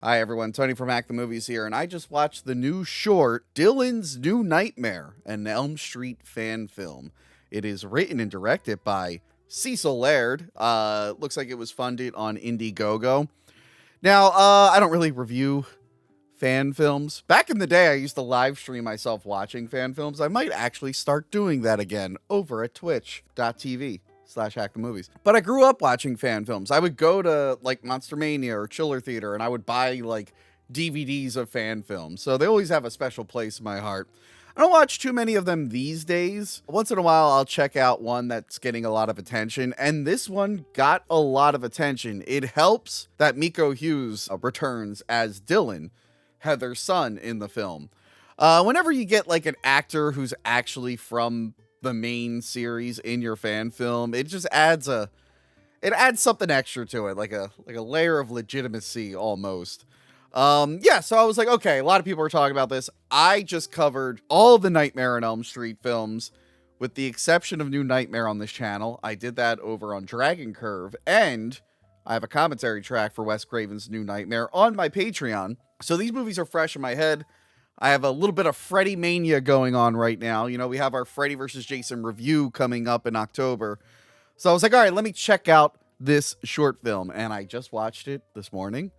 Hi everyone, Tony from Hack the Movies here, and I just watched the new short, Dylan's New Nightmare, an Elm Street fan film. It is written and directed by Cecil Laird. Looks like it was funded on Indiegogo. Now, I don't really review fan films. Back in the day, I used to live stream myself watching fan films. I might actually start doing that again over at twitch.tv/hack the movies. But I grew up watching fan films. I would go to like Monster Mania or Chiller Theater and I would buy like DVDs of fan films. So they always have a special place in my heart. I don't watch too many of them these days. Once in a while, I'll check out one that's getting a lot of attention, and this one got a lot of attention. It helps that Miko Hughes returns as Dylan, Heather's son, in the film. Whenever you get like an actor who's actually from the main series in your fan film, it just adds something extra to it, like a layer of legitimacy almost. So I was like, okay, a lot of people are talking about this. I just covered all of the Nightmare on Elm Street films, with the exception of New Nightmare on this channel. I did that over on Dragon Curve, and I have a commentary track for Wes Craven's New Nightmare on my Patreon. So these movies are fresh in my head. I have a little bit of Freddy mania going on right now. You know, we have our Freddy vs. Jason review coming up in October. So I was like, all right, let me check out this short film. And I just watched it this morning.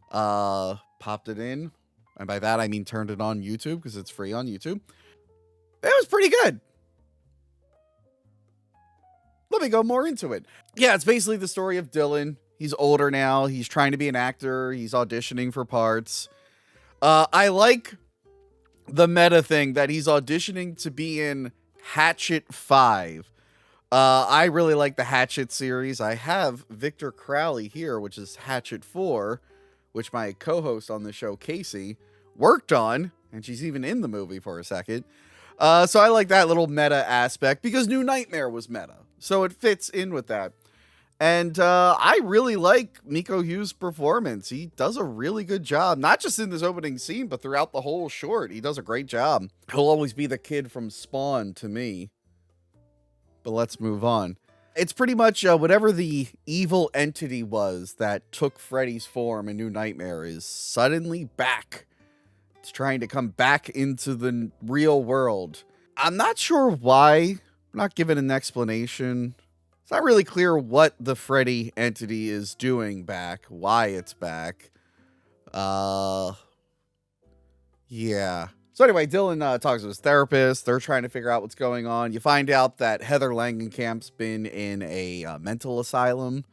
Popped it in. And by that, I mean turned it on YouTube because it's free on YouTube. It was pretty good. Let me go more into it. Yeah, it's basically the story of Dylan. He's older now. He's trying to be an actor. He's auditioning for parts. I like the meta thing that he's auditioning to be in Hatchet 5. I really like the Hatchet series. I have Victor Crowley here, which is Hatchet 4, which my co-host on the show, Casey, worked on, and she's even in the movie for a second. So I like that little meta aspect because New Nightmare was meta, so it fits in with that. And I really like Miko Hughes' performance. He does a really good job, not just in this opening scene, but throughout the whole short. He does a great job. He'll always be the kid from Spawn to me. But let's move on. It's pretty much whatever the evil entity was that took Freddy's form in New Nightmare is suddenly back. It's trying to come back into the real world. I'm not sure why. I'm not given an explanation. It's not really clear what the Freddy entity is doing back, why it's back. Yeah. So anyway, Dylan talks to his therapist. They're trying to figure out what's going on. You find out that Heather Langenkamp's been in a mental asylum.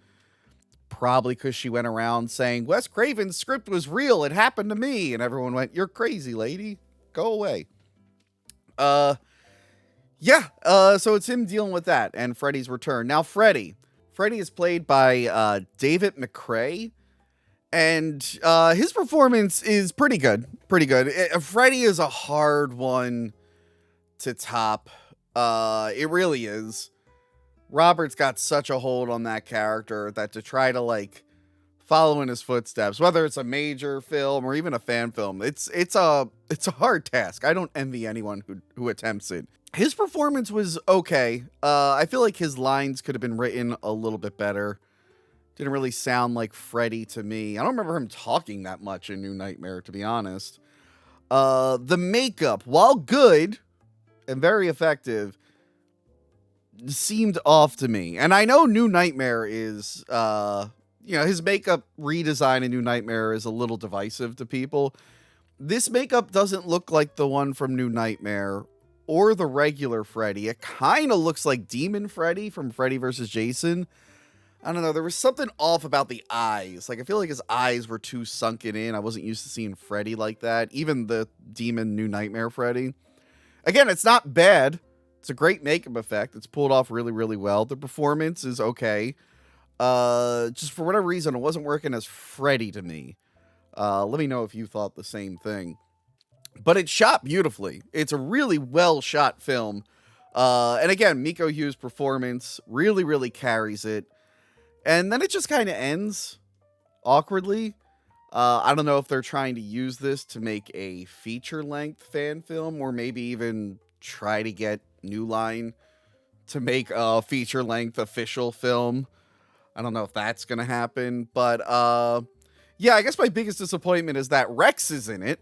Probably because she went around saying, Wes Craven's script was real. It happened to me. And everyone went, you're crazy, lady. Go away. So it's him dealing with that and Freddy's return. Now, Freddy is played by David McRae. And his performance is pretty good. Freddy is a hard one to top. It really is. Robert's got such a hold on that character that to try to like follow in his footsteps, whether it's a major film or even a fan film, it's a hard task. I don't envy anyone who attempts it. His performance was okay. I feel like his lines could have been written a little bit better. Didn't really sound like Freddy to me. I don't remember him talking that much in New Nightmare, to be honest. The makeup, while good and very effective, seemed off to me. And I know New Nightmare is, his makeup redesign in New Nightmare is a little divisive to people. This makeup doesn't look like the one from New Nightmare or the regular Freddy. It kind of looks like Demon Freddy from Freddy vs. Jason. I don't know. There was something off about the eyes. Like, I feel like his eyes were too sunken in. I wasn't used to seeing Freddy like that. Even the Demon New Nightmare Freddy. Again, it's not bad. It's a great makeup effect. It's pulled off really, really well. The performance is okay. Just for whatever reason, it wasn't working as Freddy to me. Let me know if you thought the same thing. But it's shot beautifully. It's a really well shot film. And again, Miko Hughes' performance really, really carries it. And then it just kind of ends awkwardly. I don't know if they're trying to use this to make a feature-length fan film, or maybe even try to get New Line to make a feature-length official film. I don't know if that's going to happen, but Yeah, I guess my biggest disappointment is that Rex is in it.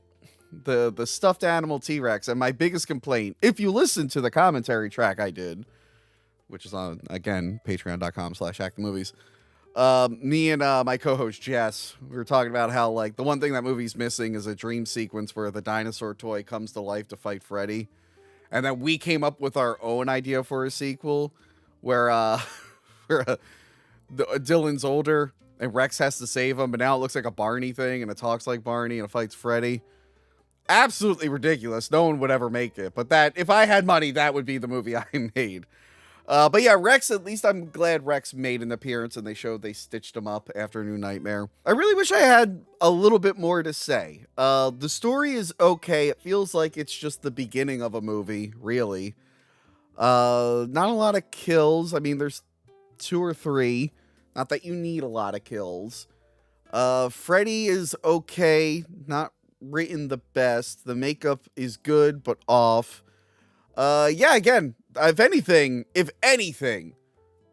The stuffed animal T-Rex. And my biggest complaint, if you listen to the commentary track I did, which is on, again, patreon.com/actthemovies, me and my co-host Jess, we were talking about how, like, the one thing that movie's missing is a dream sequence where the dinosaur toy comes to life to fight Freddy. And then we came up with our own idea for a sequel where Dylan's older and Rex has to save him, but now it looks like a Barney thing and it talks like Barney and it fights Freddy. Absolutely ridiculous. No one would ever make it. But that, if I had money, that would be the movie I made. But yeah, Rex, at least I'm glad Rex made an appearance and they showed they stitched him up after New Nightmare. I really wish I had a little bit more to say. The story is okay. It feels like it's just the beginning of a movie, really. Not a lot of kills. I mean, there's 2 or 3. Not that you need a lot of kills. Freddy is okay. Not written the best. The makeup is good, but off. Yeah, again, if anything, this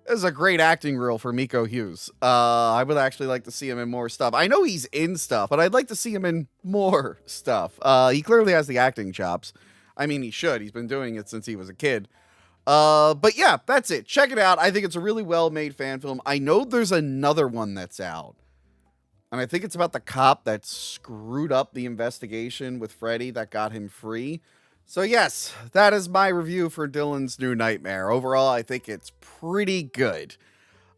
is a great acting role for Miko Hughes. I would actually like to see him in more stuff. I know he's in stuff, but I'd like to see him in more stuff. He clearly has the acting chops. I mean, he should. He's been doing it since he was a kid. But yeah, that's it. Check it out. I think it's a really well-made fan film. I know there's another one that's out. And I think it's about the cop that screwed up the investigation with Freddy that got him free. So yes, that is my review for Dylan's New Nightmare. Overall, I think it's pretty good.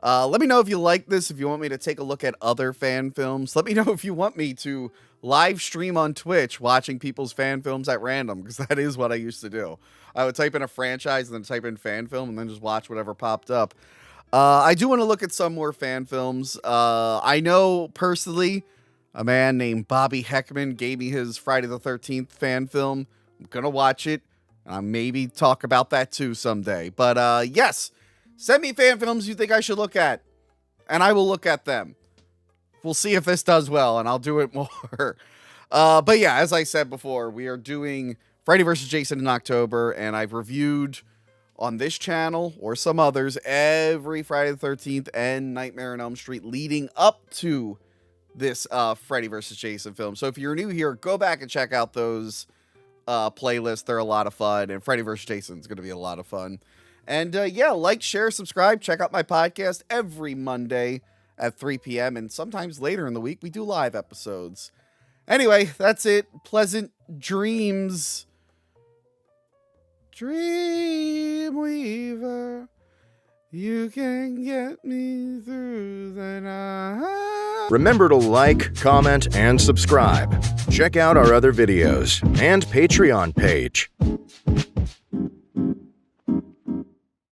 Let me know if you like this, if you want me to take a look at other fan films. Let me know if you want me to live stream on Twitch watching people's fan films at random, because that is what I used to do. I would type in a franchise and then type in fan film and then just watch whatever popped up. I do want to look at some more fan films. I know personally a man named Bobby Heckman gave me his Friday the 13th fan film. I'm going to watch it. Maybe talk about that too someday. But yes, send me fan films you think I should look at, and I will look at them. We'll see if this does well, and I'll do it more. But yeah, as I said before, we are doing Freddy vs. Jason in October, and I've reviewed on this channel or some others every Friday the 13th and Nightmare on Elm Street leading up to this Freddy vs. Jason film. So if you're new here, go back and check out those playlists. They're a lot of fun, and Freddy vs. Jason is going to be a lot of fun. And yeah, like, share, subscribe, check out my podcast every Monday at 3 p.m. and sometimes later in the week we do live episodes. Anyway, that's it. Pleasant dreams. Dreamweaver, you can get me through the night. Remember to like, comment, and subscribe. Check out our other videos and Patreon page.